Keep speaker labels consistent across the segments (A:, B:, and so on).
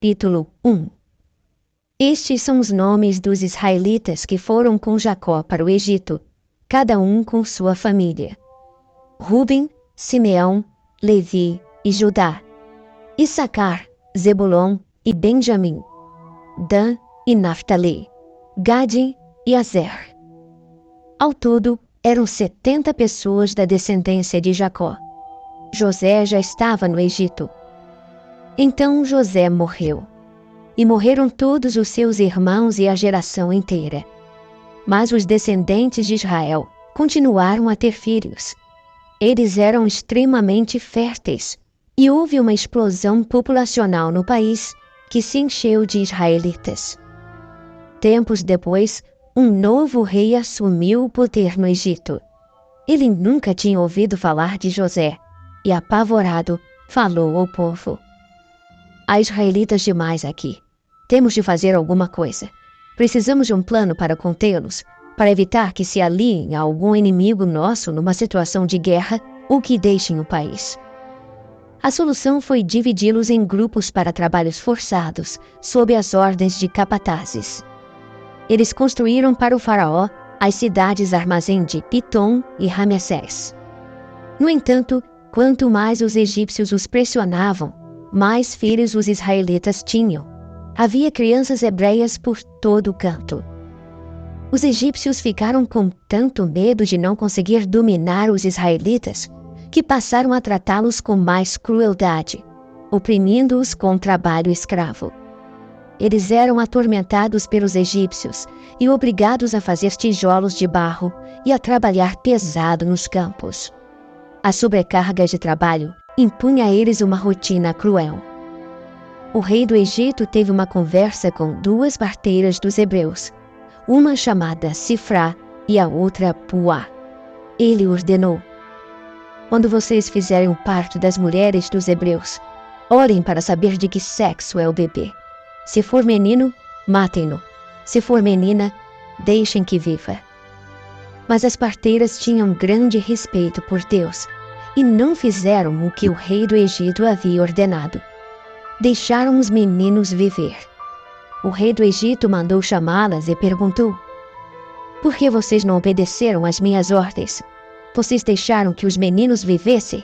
A: Capítulo 1. Estes são os nomes dos israelitas que foram com Jacó para o Egito, cada um com sua família: Ruben, Simeão, Levi e Judá; Issacar, Zebulon e Benjamim; Dan e Naftali; Gade e Azer. Ao todo, eram 70 pessoas da descendência de Jacó. José já estava no Egito. Então José morreu, e morreram todos os seus irmãos e a geração inteira. Mas os descendentes de Israel continuaram a ter filhos. Eles eram extremamente férteis, e houve uma explosão populacional no país que se encheu de israelitas. Tempos depois, um novo rei assumiu o poder no Egito. Ele nunca tinha ouvido falar de José, e apavorado, falou ao povo: "Há israelitas demais aqui. Temos de fazer alguma coisa. Precisamos de um plano para contê-los, para evitar que se aliem a algum inimigo nosso numa situação de guerra ou que deixem o país." A solução foi dividi-los em grupos para trabalhos forçados, sob as ordens de capatazes. Eles construíram para o faraó as cidades armazém de Pitom e Ramessés. No entanto, quanto mais os egípcios os pressionavam, mais filhos os israelitas tinham. Havia crianças hebreias por todo o canto. Os egípcios ficaram com tanto medo de não conseguir dominar os israelitas que passaram a tratá-los com mais crueldade, oprimindo-os com trabalho escravo. Eles eram atormentados pelos egípcios e obrigados a fazer tijolos de barro e a trabalhar pesado nos campos. A sobrecarga de trabalho impunha a eles uma rotina cruel. O rei do Egito teve uma conversa com duas parteiras dos hebreus, uma chamada Sifrá e a outra Puá. Ele ordenou: "Quando vocês fizerem o parto das mulheres dos hebreus, olhem para saber de que sexo é o bebê. Se for menino, matem-no. Se for menina, deixem que viva." Mas as parteiras tinham grande respeito por Deus e não fizeram o que o rei do Egito havia ordenado. Deixaram os meninos viver. O rei do Egito mandou chamá-las e perguntou: "Por que vocês não obedeceram às minhas ordens? Vocês deixaram que os meninos vivessem?"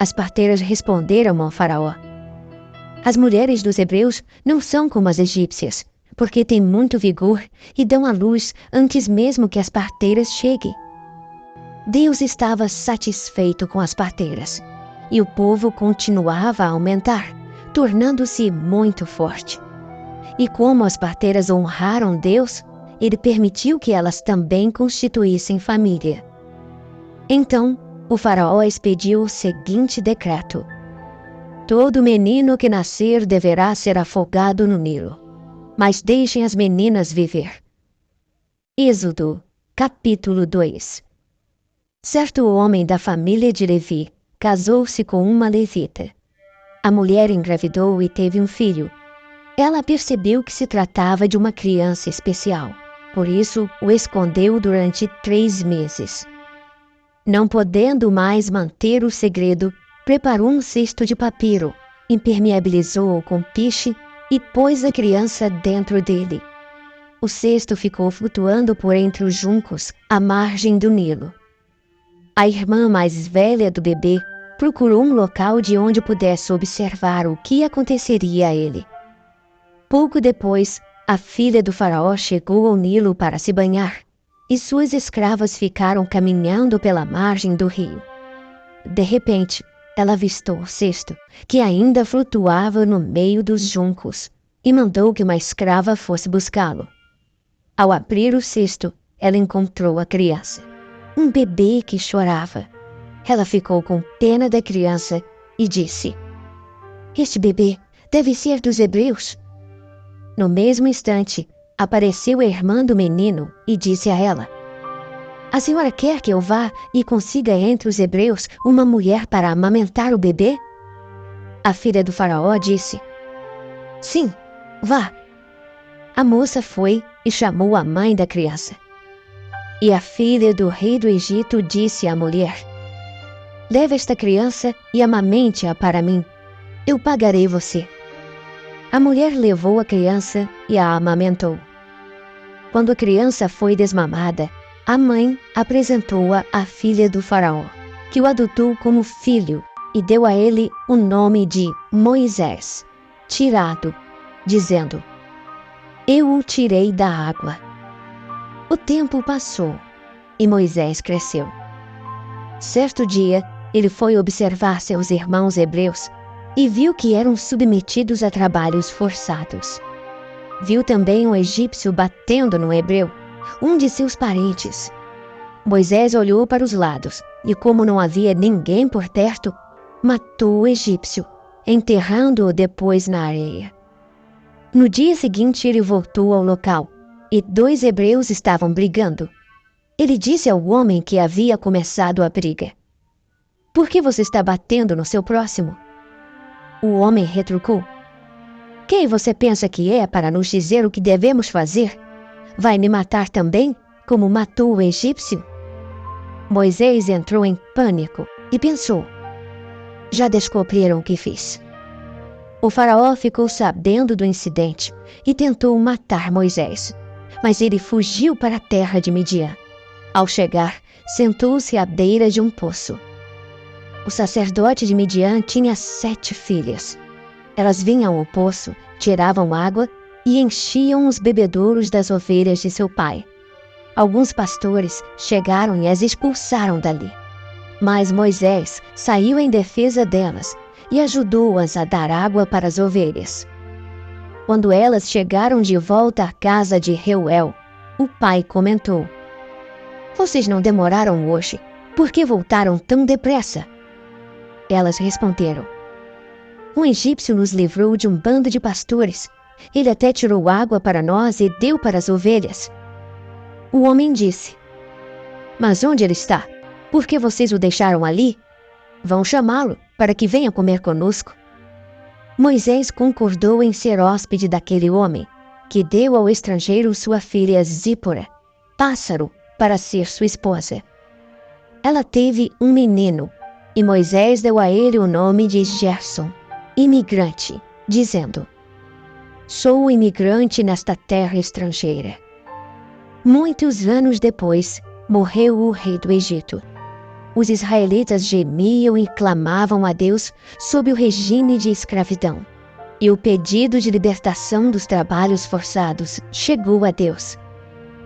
A: As parteiras responderam ao faraó: "As mulheres dos hebreus não são como as egípcias, porque têm muito vigor e dão à luz antes mesmo que as parteiras cheguem." Deus estava satisfeito com as parteiras, e o povo continuava a aumentar, tornando-se muito forte. E como as parteiras honraram Deus, Ele permitiu que elas também constituíssem família. Então, o faraó expediu o seguinte decreto: "Todo menino que nascer deverá ser afogado no Nilo, mas deixem as meninas viver." Êxodo, capítulo 2. Certo homem da família de Levi casou-se com uma levita. A mulher engravidou e teve um filho. Ela percebeu que se tratava de uma criança especial, por isso o escondeu durante 3 meses. Não podendo mais manter o segredo, preparou um cesto de papiro, impermeabilizou-o com piche e pôs a criança dentro dele. O cesto ficou flutuando por entre os juncos, à margem do Nilo. A irmã mais velha do bebê procurou um local de onde pudesse observar o que aconteceria a ele. Pouco depois, a filha do faraó chegou ao Nilo para se banhar, e suas escravas ficaram caminhando pela margem do rio. De repente, ela avistou o cesto, que ainda flutuava no meio dos juncos, e mandou que uma escrava fosse buscá-lo. Ao abrir o cesto, ela encontrou a criança, um bebê que chorava. Ela ficou com pena da criança e disse: "Este bebê deve ser dos hebreus." No mesmo instante, apareceu a irmã do menino e disse a ela: "A senhora quer que eu vá e consiga entre os hebreus uma mulher para amamentar o bebê?" A filha do faraó disse: "Sim, vá." A moça foi e chamou a mãe da criança. E a filha do rei do Egito disse à mulher: "Leve esta criança e amamente-a para mim. Eu pagarei você." A mulher levou a criança e a amamentou. Quando a criança foi desmamada, a mãe apresentou-a à filha do faraó, que o adotou como filho e deu a ele o nome de Moisés, tirado, dizendo: Eu o tirei da água. O tempo passou e Moisés cresceu. Certo dia, ele foi observar seus irmãos hebreus e viu que eram submetidos a trabalhos forçados. Viu também um egípcio batendo no hebreu, um de seus parentes. Moisés olhou para os lados e, como não havia ninguém por perto, matou o egípcio, enterrando-o depois na areia. No dia seguinte ele voltou ao local e 2 hebreus estavam brigando. Ele disse ao homem que havia começado a briga: Por que você está batendo no seu próximo? O homem retrucou: Quem você pensa que é para nos dizer o que devemos fazer? Vai me matar também, como matou o egípcio? Moisés entrou em pânico e pensou: Já descobriram o que fiz. O faraó ficou sabendo do incidente e tentou matar Moisés, mas ele fugiu para a terra de Midian. Ao chegar, sentou-se à beira de um poço. O sacerdote de Midian tinha 7 filhas. Elas vinham ao poço, tiravam água e enchiam os bebedouros das ovelhas de seu pai. Alguns pastores chegaram e as expulsaram dali. Mas Moisés saiu em defesa delas e ajudou-as a dar água para as ovelhas. Quando elas chegaram de volta à casa de Reuel, o pai comentou: Vocês não demoraram hoje, por que voltaram tão depressa? Elas responderam: Um egípcio nos livrou de um bando de pastores. Ele até tirou água para nós e deu para as ovelhas. O homem disse: Mas onde ele está? Por que vocês o deixaram ali? Vão chamá-lo para que venha comer conosco. Moisés concordou em ser hóspede daquele homem, que deu ao estrangeiro sua filha Zípora, pássaro, para ser sua esposa. Ela teve um menino, e Moisés deu a ele o nome de Gerson, imigrante, dizendo: Sou imigrante nesta terra estrangeira. Muitos anos depois, morreu o rei do Egito. Os israelitas gemiam e clamavam a Deus sob o regime de escravidão. E o pedido de libertação dos trabalhos forçados chegou a Deus.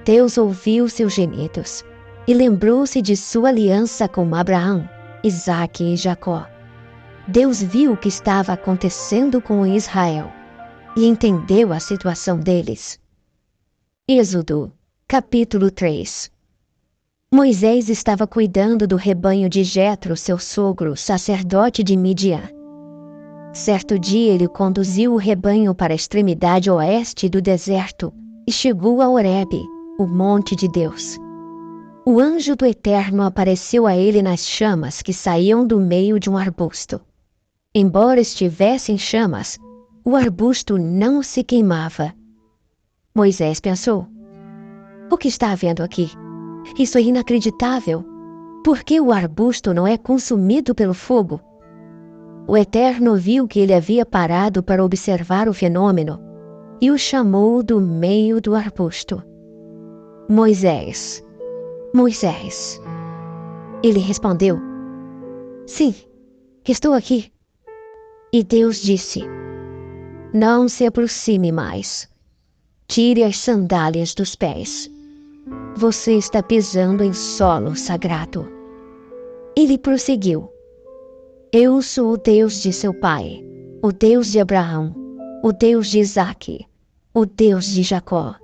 A: Deus ouviu seus gemidos e lembrou-se de sua aliança com Abraão, Isaque e Jacó. Deus viu o que estava acontecendo com Israel e entendeu a situação deles. Êxodo, capítulo 3. Moisés estava cuidando do rebanho de Jetro, seu sogro, sacerdote de Midian. Certo dia ele conduziu o rebanho para a extremidade oeste do deserto e chegou a Horebe, o monte de Deus. O anjo do Eterno apareceu a ele nas chamas que saíam do meio de um arbusto. Embora estivesse em chamas, o arbusto não se queimava. Moisés pensou: O que está havendo aqui? Isso é inacreditável. Por que o arbusto não é consumido pelo fogo? O Eterno viu que ele havia parado para observar o fenômeno e o chamou do meio do arbusto: Moisés, Moisés. Ele respondeu: Sim, estou aqui. E Deus disse: Não se aproxime mais. Tire as sandálias dos pés. Você está pisando em solo sagrado. Ele prosseguiu: Eu sou o Deus de seu pai, o Deus de Abraão, o Deus de Isaque, o Deus de Jacó.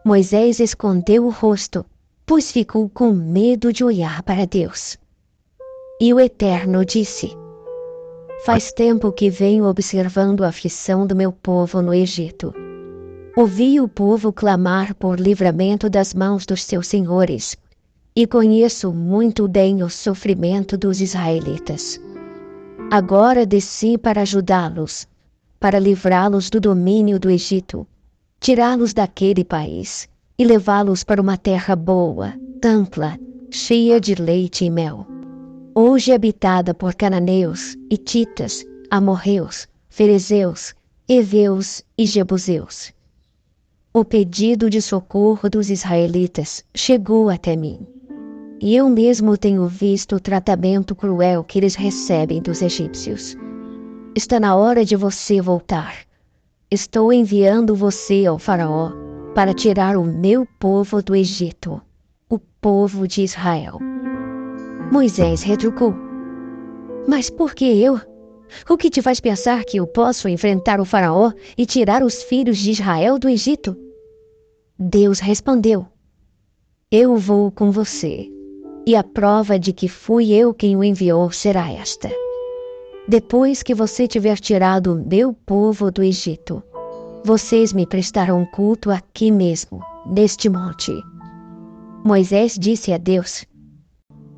A: Moisés escondeu o rosto, pois ficou com medo de olhar para Deus. E o Eterno disse: Faz tempo que venho observando a aflição do meu povo no Egito. Ouvi o povo clamar por livramento das mãos dos seus senhores, e conheço muito bem o sofrimento dos israelitas. Agora desci para ajudá-los, para livrá-los do domínio do Egito, tirá-los daquele país e levá-los para uma terra boa, ampla, cheia de leite e mel, hoje habitada por cananeus, hititas, amorreus, ferezeus, heveus e jebuseus. O pedido de socorro dos israelitas chegou até mim. E eu mesmo tenho visto o tratamento cruel que eles recebem dos egípcios. Está na hora de você voltar. Estou enviando você ao faraó para tirar o meu povo do Egito, o povo de Israel. Moisés retrucou: Mas por que eu? O que te faz pensar que eu posso enfrentar o faraó e tirar os filhos de Israel do Egito? Deus respondeu: Eu vou com você, e a prova de que fui eu quem o enviou será esta. Depois que você tiver tirado o meu povo do Egito, vocês me prestarão culto aqui mesmo, neste monte. Moisés disse a Deus: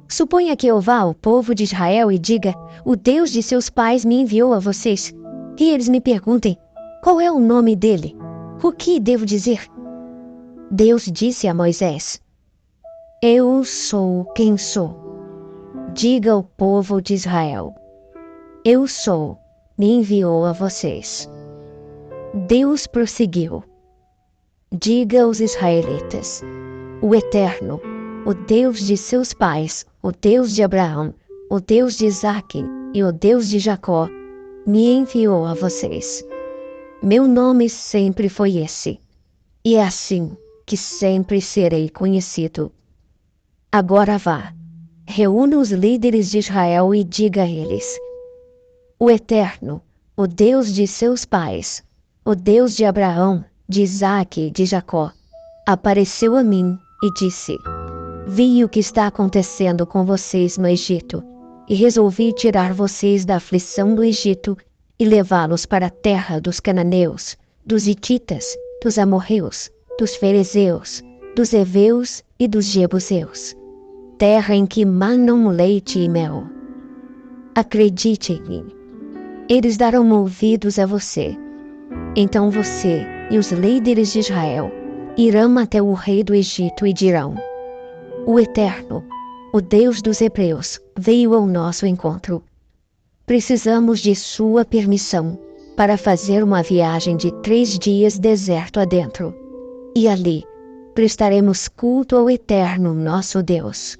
A: Suponha que eu vá ao povo de Israel e diga: O Deus de seus pais me enviou a vocês. E eles me perguntem: Qual é o nome dele? O que devo dizer? Deus disse a Moisés: Eu sou quem sou. Diga ao povo de Israel: Eu sou, me enviou a vocês. Deus prosseguiu: Diga aos israelitas: O Eterno, o Deus de seus pais, o Deus de Abraão, o Deus de Isaque e o Deus de Jacó, me enviou a vocês. Meu nome sempre foi esse, e é assim que sempre serei conhecido. Agora vá, reúna os líderes de Israel e diga a eles: O Eterno, o Deus de seus pais, o Deus de Abraão, de Isaque e de Jacó, apareceu a mim e disse: Vi o que está acontecendo com vocês no Egito, e resolvi tirar vocês da aflição do Egito e levá-los para a terra dos cananeus, dos hititas, dos amorreus, dos ferezeus, dos heveus e dos jebuseus, terra em que manam leite e mel. Acredite em mim, eles darão ouvidos a você. Então você e os líderes de Israel irão até o rei do Egito e dirão: O Eterno, o Deus dos Hebreus, veio ao nosso encontro. Precisamos de sua permissão para fazer uma viagem de 3 dias deserto adentro. E ali prestaremos culto ao Eterno nosso Deus.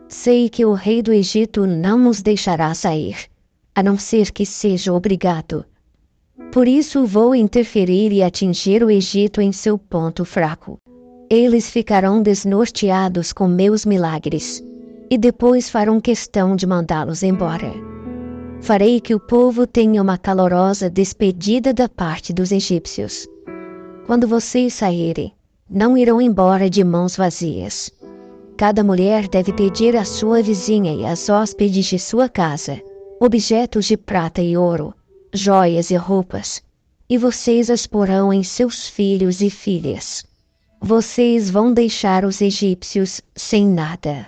A: Sei que o rei do Egito não nos deixará sair, a não ser que seja obrigado. Por isso vou interferir e atingir o Egito em seu ponto fraco. Eles ficarão desnorteados com meus milagres, e depois farão questão de mandá-los embora. Farei que o povo tenha uma calorosa despedida da parte dos egípcios. Quando vocês saírem, não irão embora de mãos vazias. Cada mulher deve pedir à sua vizinha e às hóspedes de sua casa objetos de prata e ouro, joias e roupas, e vocês as porão em seus filhos e filhas. Vocês vão deixar os egípcios sem nada.